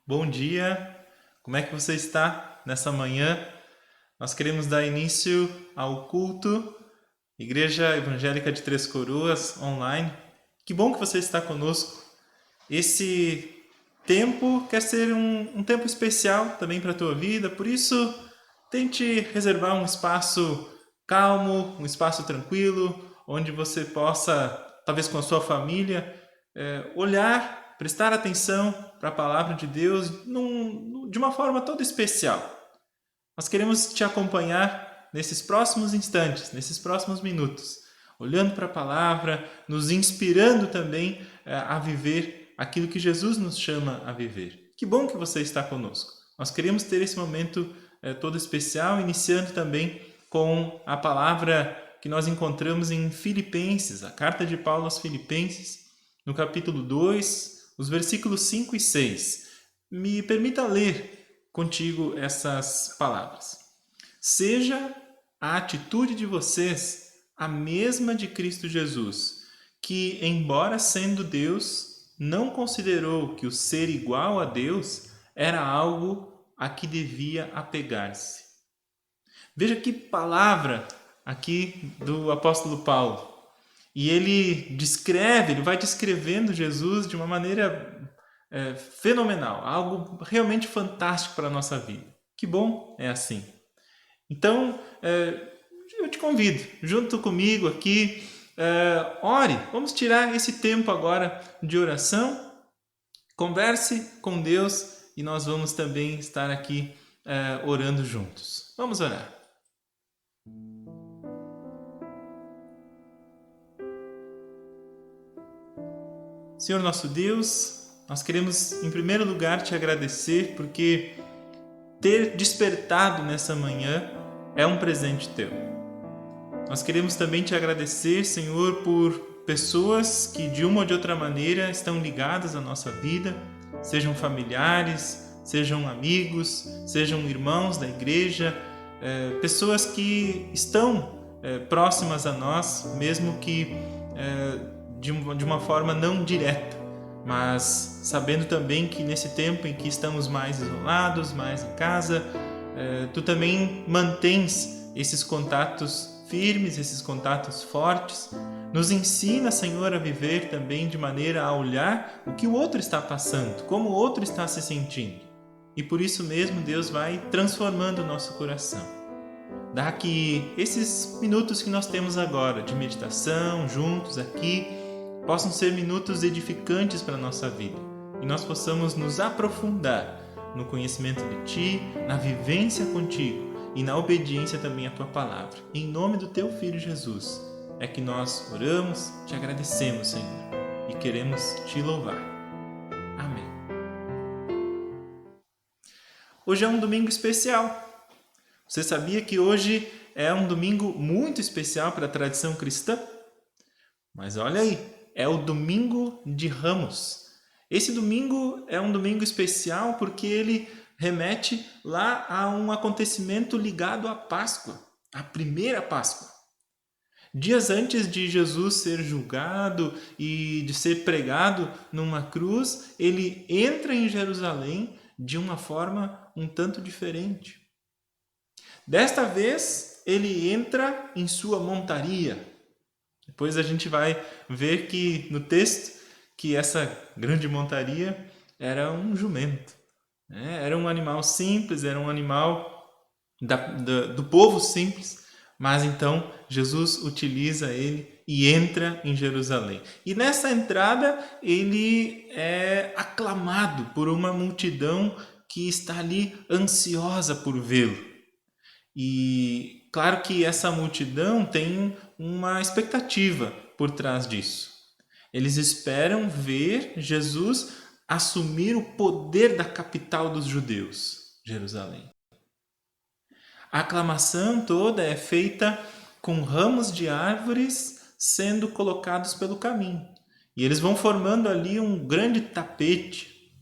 Bom dia, como é que você está nessa manhã? Nós queremos dar início ao culto Igreja Evangélica de Três Coroas online. Que bom que você está conosco. Esse tempo quer ser um tempo especial também para a tua vida, por isso tente reservar um espaço calmo, um espaço tranquilo, onde você possa, talvez com a sua família, olhar, prestar atenção para a palavra de Deus de uma forma toda especial. Nós queremos te acompanhar nesses próximos instantes, nesses próximos minutos, olhando para a palavra, nos inspirando também a viver aquilo que Jesus nos chama a viver. Que bom que você está conosco. Nós queremos ter esse momento todo especial, iniciando também com a palavra que nós encontramos em Filipenses, a carta de Paulo aos Filipenses, no capítulo 2, os versículos 5 e 6. Me permita ler contigo essas palavras. Seja a atitude de vocês a mesma de Cristo Jesus, que, embora sendo Deus, não considerou que o ser igual a Deus era algo a que devia apegar-se. Veja que palavra aqui do apóstolo Paulo. E ele vai descrevendo Jesus de uma maneira fenomenal, algo realmente fantástico para a nossa vida. Que bom é assim. Então, eu te convido, junto comigo aqui, ore, vamos tirar esse tempo agora de oração, converse com Deus e nós vamos também estar aqui orando juntos. Vamos orar. Senhor nosso Deus, nós queremos em primeiro lugar te agradecer porque ter despertado nessa manhã é um presente teu. Nós queremos também te agradecer, Senhor, por pessoas que de uma ou de outra maneira estão ligadas à nossa vida, sejam familiares, sejam amigos, sejam irmãos da igreja, pessoas que estão próximas a nós, mesmo que de uma forma não direta, mas sabendo também que nesse tempo em que estamos mais isolados, mais em casa, tu também mantens esses contatos firmes, esses contatos fortes. Nos ensina, Senhor, a viver também de maneira a olhar o que o outro está passando, como o outro está se sentindo. E por isso mesmo Deus vai transformando o nosso coração. Dá que esses minutos que nós temos agora de meditação, juntos aqui, possam ser minutos edificantes para a nossa vida e nós possamos nos aprofundar no conhecimento de Ti, na vivência contigo e na obediência também à Tua palavra. Em nome do Teu Filho Jesus é que nós oramos, te agradecemos, Senhor, e queremos Te louvar. Amém. Hoje é um domingo especial. Você sabia que hoje é um domingo muito especial para a tradição cristã? Mas olha aí, é o domingo de Ramos. Esse domingo é um domingo especial porque ele remete lá a um acontecimento ligado à Páscoa, a primeira Páscoa. Dias antes de Jesus ser julgado e de ser pregado numa cruz, ele entra em Jerusalém de uma forma um tanto diferente. Desta vez, ele entra em sua montaria. Depois a gente vai ver que no texto que essa grande montaria era um jumento. Era um animal simples, era um animal do povo simples, mas então Jesus utiliza ele e entra em Jerusalém. E nessa entrada ele é aclamado por uma multidão que está ali ansiosa por vê-lo. E claro que essa multidão tem uma expectativa por trás disso. Eles esperam ver Jesus assumir o poder da capital dos judeus, Jerusalém. A aclamação toda é feita com ramos de árvores sendo colocados pelo caminho. E eles vão formando ali um grande tapete.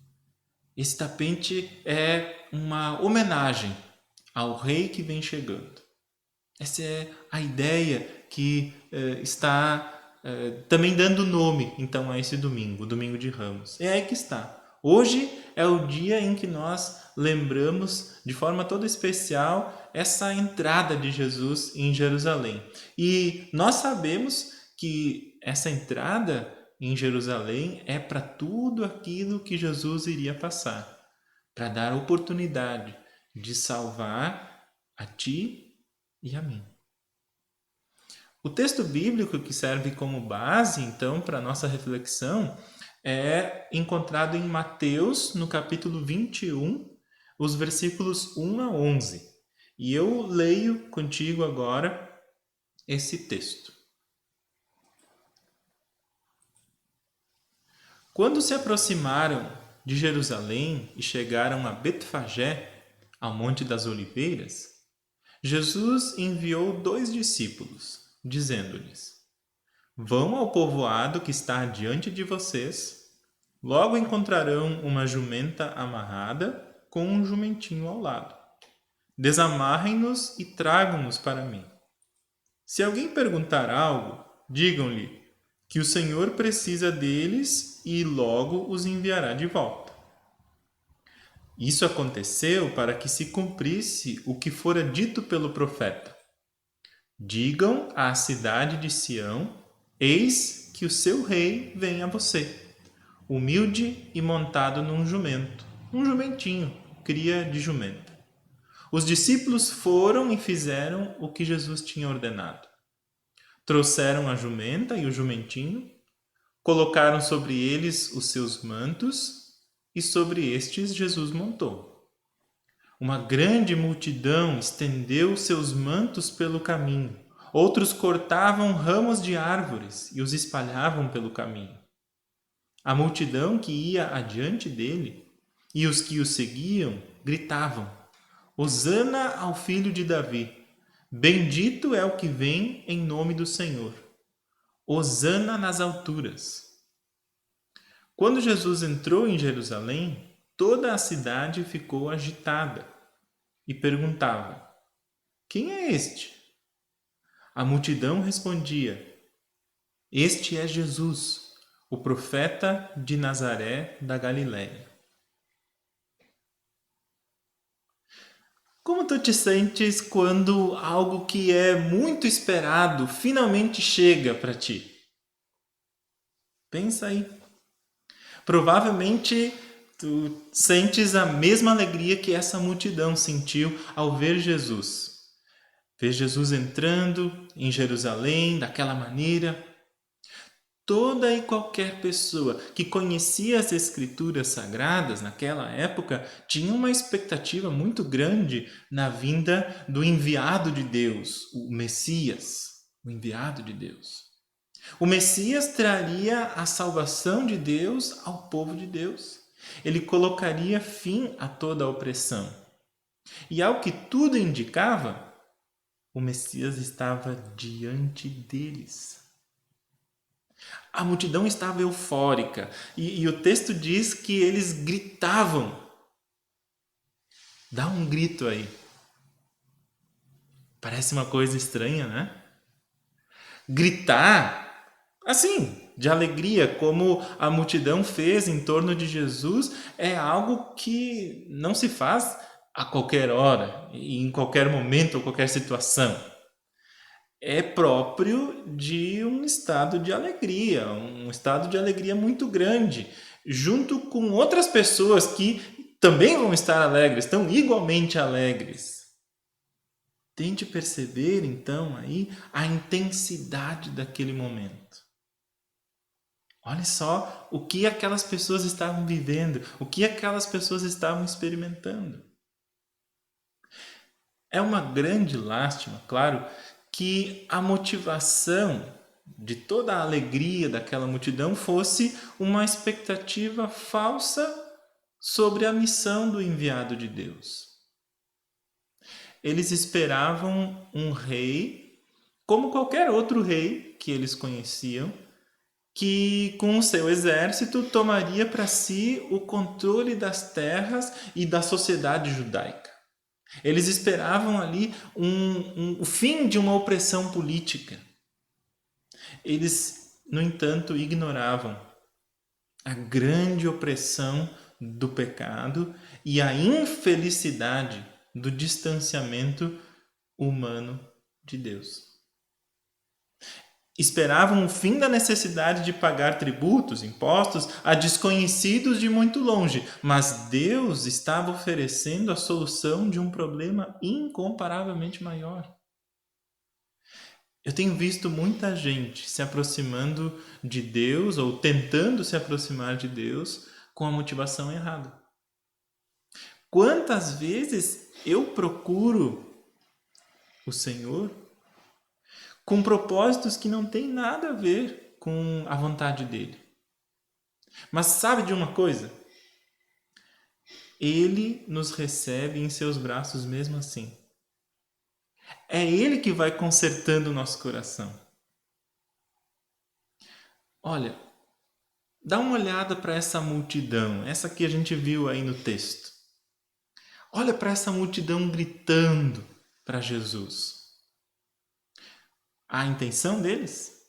Esse tapete é uma homenagem ao rei que vem chegando. Essa é a ideia que está também dando nome então a esse domingo, o domingo de Ramos. É aí que está Hoje é o dia em que nós lembramos de forma toda especial essa entrada de Jesus em Jerusalém. E nós sabemos que essa entrada em Jerusalém é para tudo aquilo que Jesus iria passar, para dar oportunidade de salvar a ti e a mim. O texto bíblico que serve como base, então, para a nossa reflexão é encontrado em Mateus, no capítulo 21, os versículos 1 a 11. E eu leio contigo agora esse texto. Quando se aproximaram de Jerusalém e chegaram a Betfagé, ao Monte das Oliveiras, Jesus enviou 2 discípulos, dizendo-lhes: Vão ao povoado que está diante de vocês. Logo encontrarão uma jumenta amarrada com um jumentinho ao lado. Desamarrem-nos e tragam-nos para mim. Se alguém perguntar algo, digam-lhe que o Senhor precisa deles e logo os enviará de volta. Isso aconteceu para que se cumprisse o que fora dito pelo profeta. Digam à cidade de Sião: eis que o seu rei vem a você, humilde e montado num jumento, um jumentinho, cria de jumenta. Os discípulos foram e fizeram o que Jesus tinha ordenado. Trouxeram a jumenta e o jumentinho, colocaram sobre eles os seus mantos e sobre estes Jesus montou. Uma grande multidão estendeu seus mantos pelo caminho. Outros cortavam ramos de árvores e os espalhavam pelo caminho. A multidão que ia adiante dele e os que o seguiam gritavam: Hosana ao filho de Davi! Bendito é o que vem em nome do Senhor! Hosana nas alturas! Quando Jesus entrou em Jerusalém, toda a cidade ficou agitada e perguntava: Quem é este? A multidão respondia: Este é Jesus, o profeta de Nazaré da Galiléia. Como tu te sentes quando algo que é muito esperado finalmente chega para ti? Pensa aí. Provavelmente tu sentes a mesma alegria que essa multidão sentiu ao ver Jesus. Ver Jesus entrando em Jerusalém daquela maneira. Toda e qualquer pessoa que conhecia as Escrituras Sagradas naquela época tinha uma expectativa muito grande na vinda do enviado de Deus, o Messias, o enviado de Deus. O Messias traria a salvação de Deus ao povo de Deus. Ele colocaria fim a toda a opressão. E ao que tudo indicava, o Messias estava diante deles. A multidão estava eufórica e o texto diz que eles gritavam. Dá um grito aí. Parece uma coisa estranha, né? Gritar, assim, de alegria, como a multidão fez em torno de Jesus, é algo que não se faz a qualquer hora, em qualquer momento ou qualquer situação. É próprio de um estado de alegria, um estado de alegria muito grande, junto com outras pessoas que também vão estar alegres, estão igualmente alegres. Tente perceber, então, aí a intensidade daquele momento. Olha só o que aquelas pessoas estavam vivendo, o que aquelas pessoas estavam experimentando. É uma grande lástima, claro, que a motivação de toda a alegria daquela multidão fosse uma expectativa falsa sobre a missão do enviado de Deus. Eles esperavam um rei, como qualquer outro rei que eles conheciam, que com o seu exército tomaria para si o controle das terras e da sociedade judaica. Eles esperavam ali o fim de uma opressão política. Eles, no entanto, ignoravam a grande opressão do pecado e a infelicidade do distanciamento humano de Deus. Esperavam o fim da necessidade de pagar tributos, impostos a desconhecidos de muito longe, mas Deus estava oferecendo a solução de um problema incomparavelmente maior. Eu tenho visto muita gente se aproximando de Deus ou tentando se aproximar de Deus com a motivação errada. Quantas vezes eu procuro o Senhor com propósitos que não têm nada a ver com a vontade dele. Mas sabe de uma coisa? Ele nos recebe em seus braços mesmo assim. É ele que vai consertando o nosso coração. Olha, dá uma olhada para essa multidão, essa que a gente viu aí no texto. Olha para essa multidão gritando para Jesus. A intenção deles?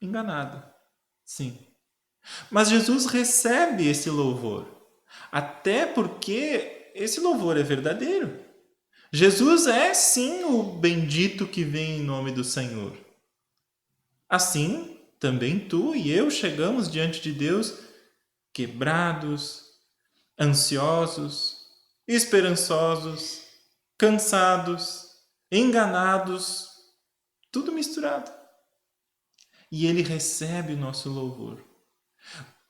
Enganada, sim. Mas Jesus recebe esse louvor, até porque esse louvor é verdadeiro. Jesus é sim o bendito que vem em nome do Senhor. Assim, também tu e eu chegamos diante de Deus quebrados, ansiosos, esperançosos, cansados, enganados, tudo misturado. E ele recebe o nosso louvor.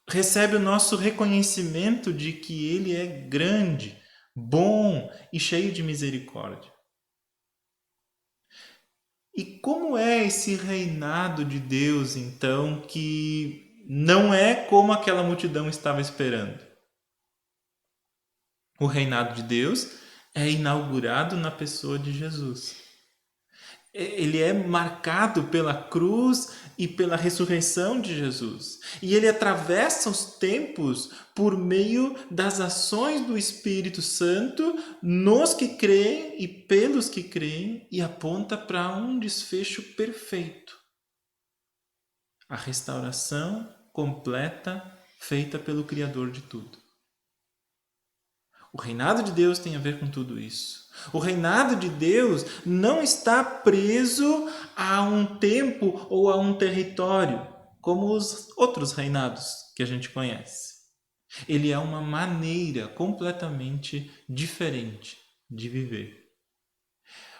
Recebe o nosso reconhecimento de que ele é grande, bom e cheio de misericórdia. E como é esse reinado de Deus, então, que não é como aquela multidão estava esperando? O reinado de Deus é inaugurado na pessoa de Jesus. Ele é marcado pela cruz e pela ressurreição de Jesus. E ele atravessa os tempos por meio das ações do Espírito Santo nos que creem e pelos que creem e aponta para um desfecho perfeito. A restauração completa feita pelo Criador de tudo. O reinado de Deus tem a ver com tudo isso. O reinado de Deus não está preso a um tempo ou a um território, como os outros reinados que a gente conhece. Ele é uma maneira completamente diferente de viver.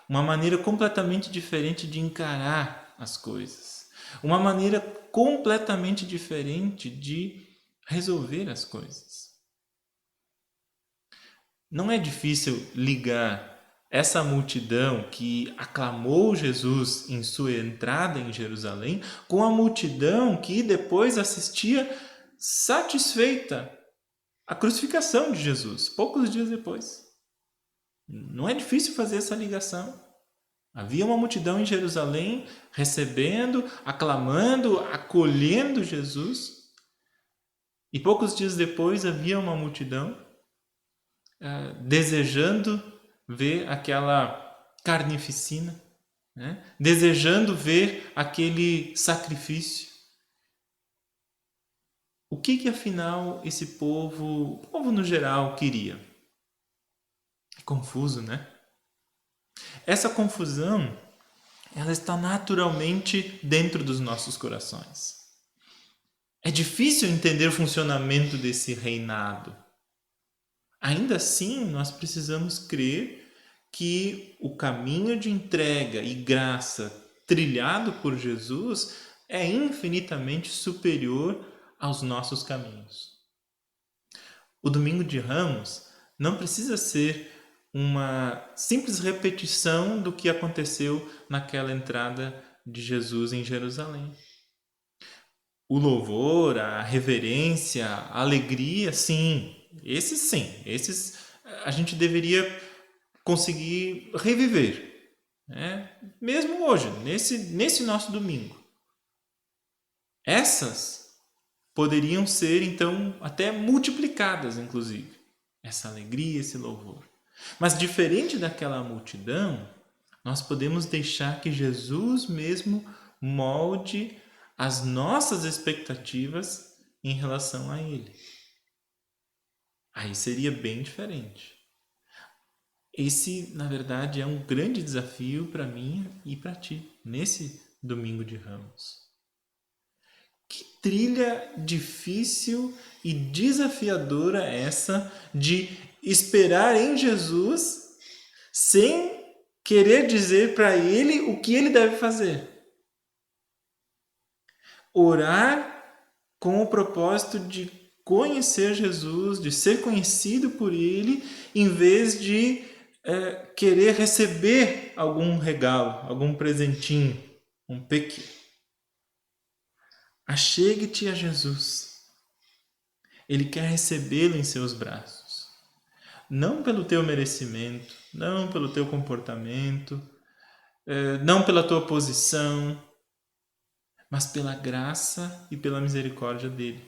Uma maneira completamente diferente de encarar as coisas. Uma maneira completamente diferente de resolver as coisas. Não é difícil ligar essa multidão que aclamou Jesus em sua entrada em Jerusalém com a multidão que depois assistia satisfeita a crucificação de Jesus, poucos dias depois. Não é difícil fazer essa ligação. Havia uma multidão em Jerusalém recebendo, aclamando, acolhendo Jesus. E poucos dias depois havia uma multidão desejando ver aquela carnificina, né? Desejando ver aquele sacrifício. O que afinal esse povo, o povo no geral, queria? É confuso, né? Essa confusão, ela está naturalmente dentro dos nossos corações. É difícil entender o funcionamento desse reinado. Ainda assim, nós precisamos crer que o caminho de entrega e graça trilhado por Jesus é infinitamente superior aos nossos caminhos. O Domingo de Ramos não precisa ser uma simples repetição do que aconteceu naquela entrada de Jesus em Jerusalém. O louvor, a reverência, a alegria, sim, esses a gente deveria conseguir reviver, né? Mesmo hoje, nesse nosso domingo. Essas poderiam ser, então, até multiplicadas, inclusive, essa alegria, esse louvor. Mas diferente daquela multidão, nós podemos deixar que Jesus mesmo molde as nossas expectativas em relação a Ele. aí seria bem diferente. Esse, na verdade, é um grande desafio para mim e para ti, nesse domingo de Ramos. Que trilha difícil e desafiadora é essa de esperar em Jesus sem querer dizer para ele o que ele deve fazer. Orar com o propósito de conhecer Jesus, de ser conhecido por ele, em vez de querer receber algum regalo, algum presentinho, um pequeno. Achegue-te a Jesus. Ele quer recebê-lo em seus braços. Não pelo teu merecimento, não pelo teu comportamento, não pela tua posição, mas pela graça e pela misericórdia dele.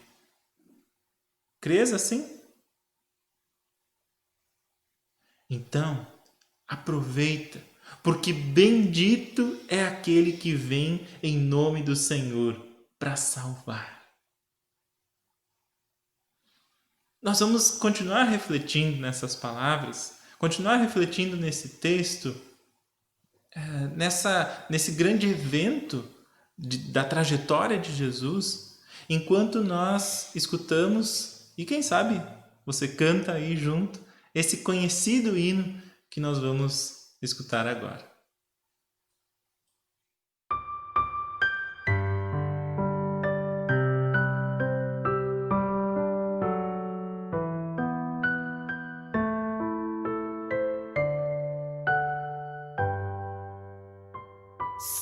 Crês assim? Então, aproveita, porque bendito é aquele que vem em nome do Senhor para salvar. Nós vamos continuar refletindo nessas palavras, continuar refletindo nesse texto, nesse grande evento da trajetória de Jesus, enquanto nós escutamos, e quem sabe você canta aí junto, esse conhecido hino que nós vamos escutar agora.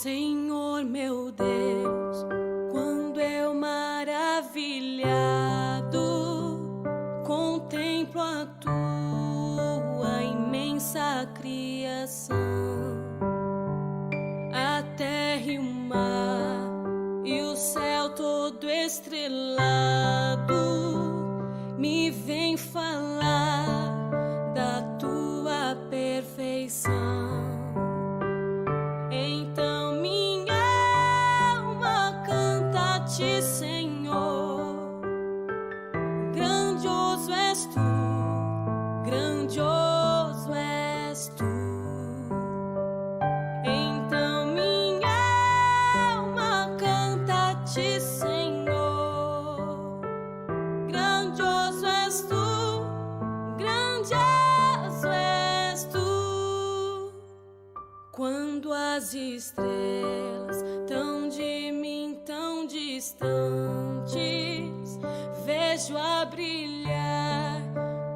Senhor meu Deus, quando eu maravilhado contemplo a tua imensa criação, a terra e o mar e o céu todo estrelado, me vem falar da tua perfeição. Então minha alma canta a ti, Senhor. Grandioso és tu, grandioso és tu. Então minha alma canta a ti, Senhor. Grandioso és tu, grandioso és tu. Quando as estrelas tão de mim tão distantes vejo a brilhar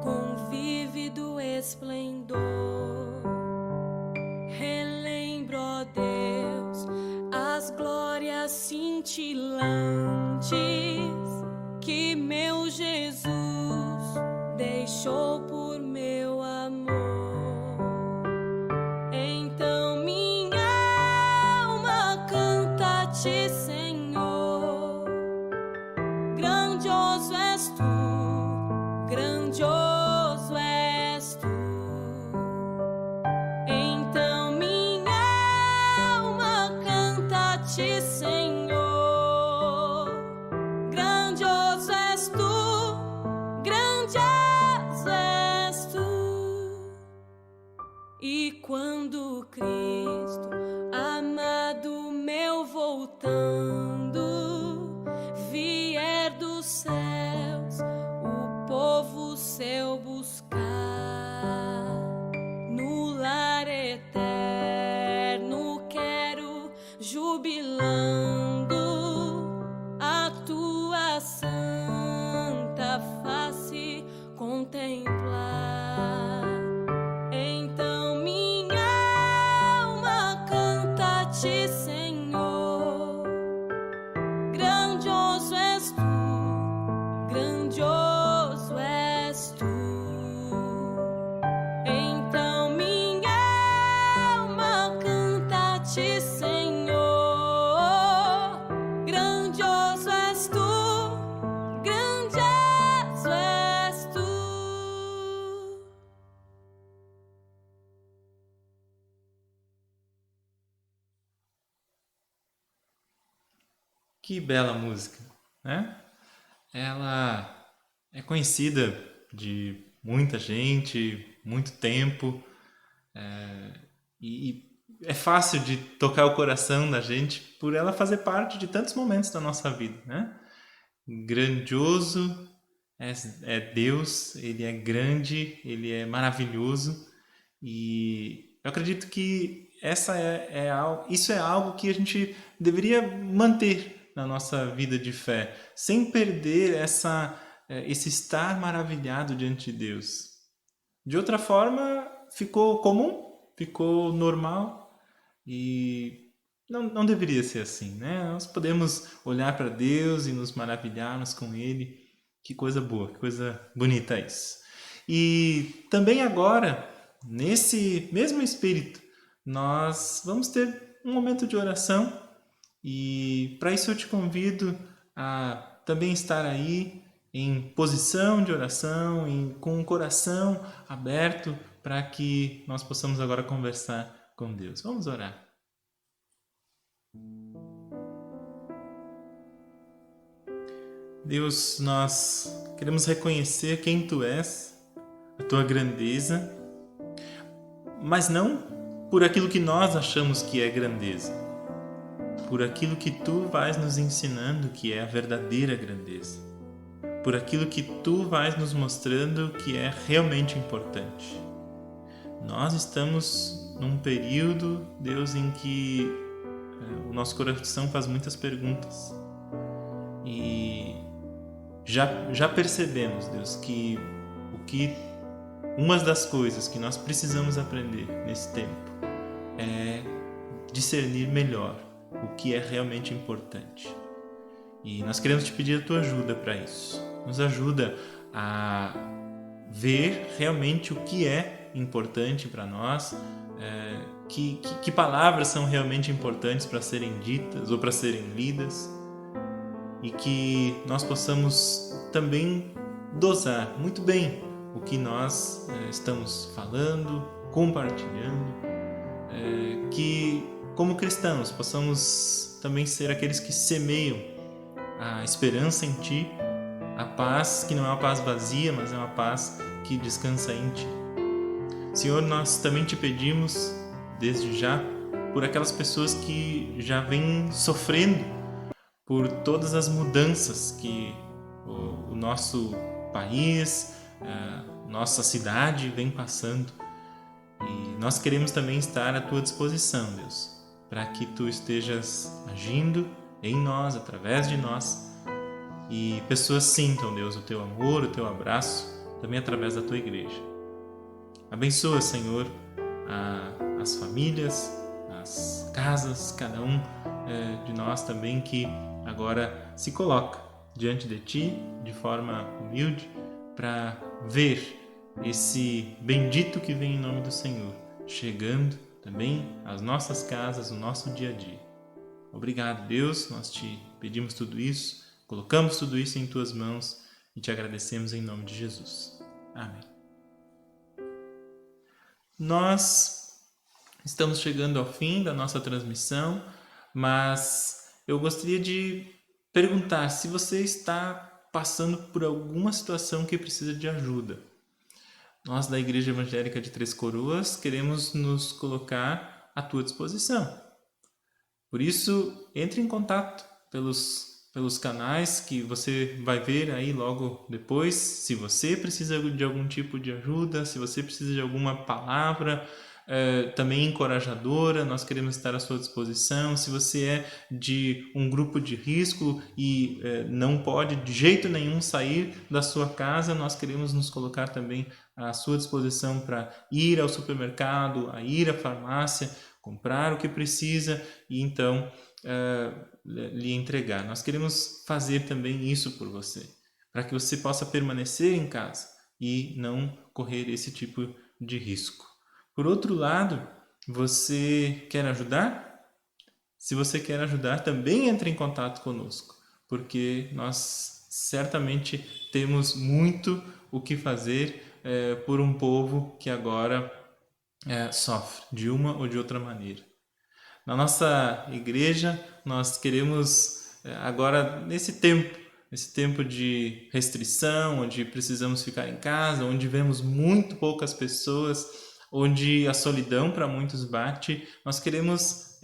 com vívido esplendor, relembro, ó Deus, as glórias cintilantes que meu Jesus deixou por meu amor. Então minha alma canta a ti, Senhor. Grandioso és tu, grandioso és tu. Então minha alma canta a ti, Senhor. Grandioso és tu, grandioso és tu. E quando Cristo, amado meu, voltando, vier dos céus o povo seu buscar, no lar eterno quero, jubilando, a tua santa face contemplar. Então minha alma canta a ti, Senhor. Grandioso és tu, grandioso és tu. Então minha alma canta a ti, Senhor. Grandioso és tu, grandioso és tu. Que bela música, né? Ela é conhecida de muita gente, muito tempo, e é fácil de tocar o coração da gente por ela fazer parte de tantos momentos da nossa vida, né? Grandioso é Deus, Ele é grande, Ele é maravilhoso, e eu acredito que isso é algo que a gente deveria manter na nossa vida de fé, sem perder esse estar maravilhado diante de Deus. De outra forma, ficou comum, ficou normal, e não deveria ser assim, né? Nós podemos olhar para Deus e nos maravilharmos com Ele. Que coisa boa, que coisa bonita isso. E também agora, nesse mesmo espírito, nós vamos ter um momento de oração, e para isso eu te convido a também estar aí em posição de oração, com o coração aberto, para que nós possamos agora conversar com Deus. Vamos orar. Deus, nós queremos reconhecer quem Tu és, a Tua grandeza, mas não por aquilo que nós achamos que é grandeza, por aquilo que Tu vais nos ensinando que é a verdadeira grandeza, por aquilo que Tu vais nos mostrando que é realmente importante. Nós estamos num período, Deus, em que o nosso coração faz muitas perguntas, e já percebemos, Deus, que uma das coisas que nós precisamos aprender nesse tempo é discernir melhor o que é realmente importante. E nós queremos te pedir a tua ajuda para isso. Nos ajuda a ver realmente o que é importante para nós, que palavras são realmente importantes para serem ditas ou para serem lidas, e que nós possamos também dosar muito bem o que nós estamos falando, compartilhando, que como cristãos possamos também ser aqueles que semeiam a esperança em Ti, a paz que não é uma paz vazia, mas é uma paz que descansa em Ti. Senhor, nós também Te pedimos desde já por aquelas pessoas que já vêm sofrendo por todas as mudanças que o nosso país, nossa cidade vem passando. E nós queremos também estar à Tua disposição, Deus, para que Tu estejas agindo em nós, através de nós, e pessoas sintam, Deus, o Teu amor, o Teu abraço, também através da Tua igreja. Abençoa, Senhor, as famílias, as casas, cada um de nós também que agora se coloca diante de Ti de forma humilde para ver esse bendito que vem em nome do Senhor chegando também às nossas casas, no nosso dia a dia. Obrigado, Deus, nós Te pedimos tudo isso, colocamos tudo isso em Tuas mãos e Te agradecemos em nome de Jesus. Amém. Nós estamos chegando ao fim da nossa transmissão, mas eu gostaria de perguntar se você está passando por alguma situação que precisa de ajuda. Nós da Igreja Evangélica de Três Coroas queremos nos colocar à tua disposição. Por isso, entre em contato pelos canais que você vai ver aí logo depois. Se você precisa de algum tipo de ajuda, se você precisa de alguma palavra também encorajadora, nós queremos estar à sua disposição. Se você é de um grupo de risco e não pode de jeito nenhum sair da sua casa, nós queremos nos colocar também à sua disposição para ir ao supermercado, a ir à farmácia, comprar o que precisa e então lhe entregar. Nós queremos fazer também isso por você, para que você possa permanecer em casa e não correr esse tipo de risco. Por outro lado, você quer ajudar? Se você quer ajudar, também entre em contato conosco, porque nós certamente temos muito o que fazer por um povo que agora sofre de uma ou de outra maneira. Na nossa igreja, nós queremos agora, nesse tempo, esse tempo de restrição, onde precisamos ficar em casa, onde vemos muito poucas pessoas, onde a solidão para muitos bate, nós queremos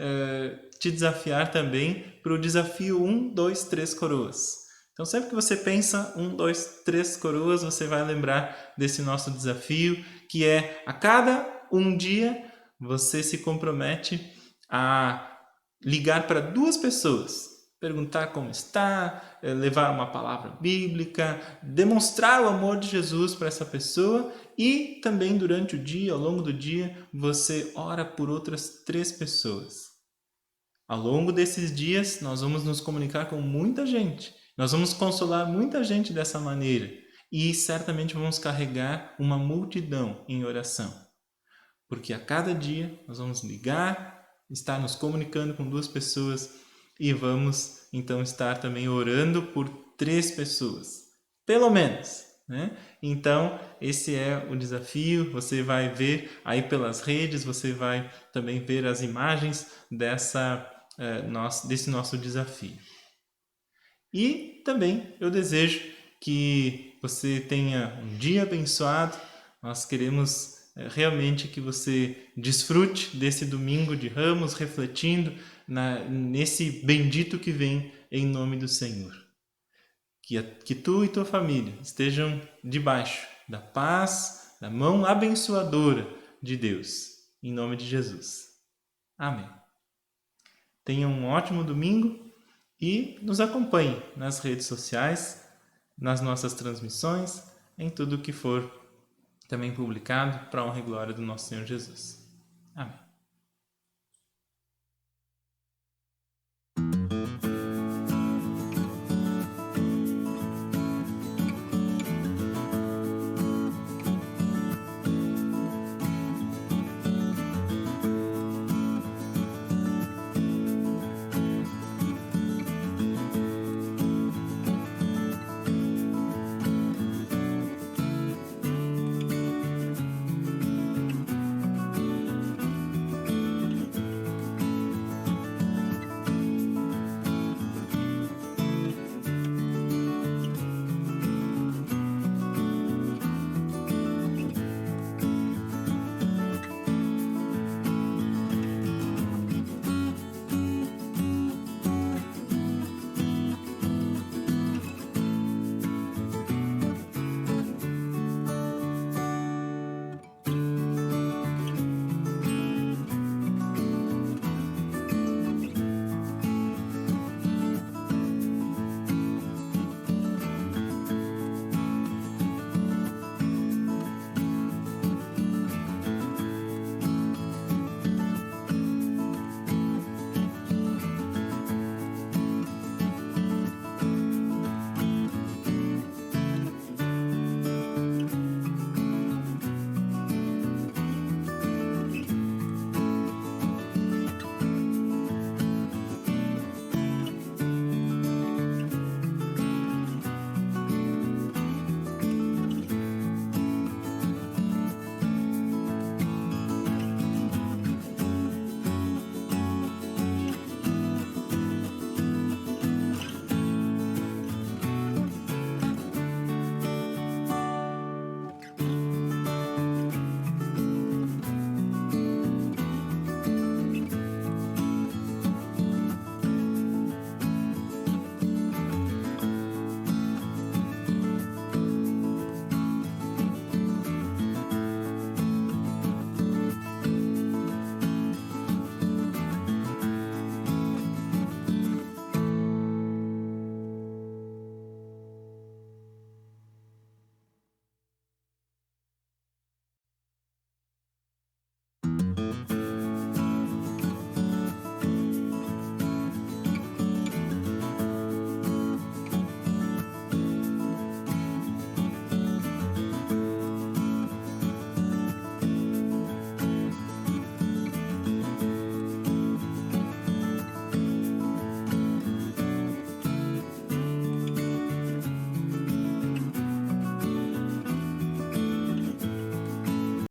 te desafiar também para o desafio 1, 2, 3 coroas. Então, sempre que você pensa 1, 2, 3 coroas, você vai lembrar desse nosso desafio, que é a cada um dia você se compromete a ligar para 2 pessoas, perguntar como está, levar uma palavra bíblica, demonstrar o amor de Jesus para essa pessoa e também durante o dia, ao longo do dia, você ora por outras 3 pessoas. Ao longo desses dias, nós vamos nos comunicar com muita gente. Nós vamos consolar muita gente dessa maneira e certamente vamos carregar uma multidão em oração. Porque a cada dia nós vamos ligar, estar nos comunicando com 2 pessoas e vamos então estar também orando por 3 pessoas, pelo menos, né? Então, esse é o desafio. Você vai ver aí pelas redes, você vai também ver as imagens desse nosso desafio. E também eu desejo que você tenha um dia abençoado. Nós queremos realmente que você desfrute desse domingo de Ramos, refletindo nesse bendito que vem em nome do Senhor. Que tu e tua família estejam debaixo da paz, da mão abençoadora de Deus, em nome de Jesus. Amém. Tenham um ótimo domingo e nos acompanhe nas redes sociais, nas nossas transmissões, em tudo que for também publicado para a honra e glória do nosso Senhor Jesus. Amém.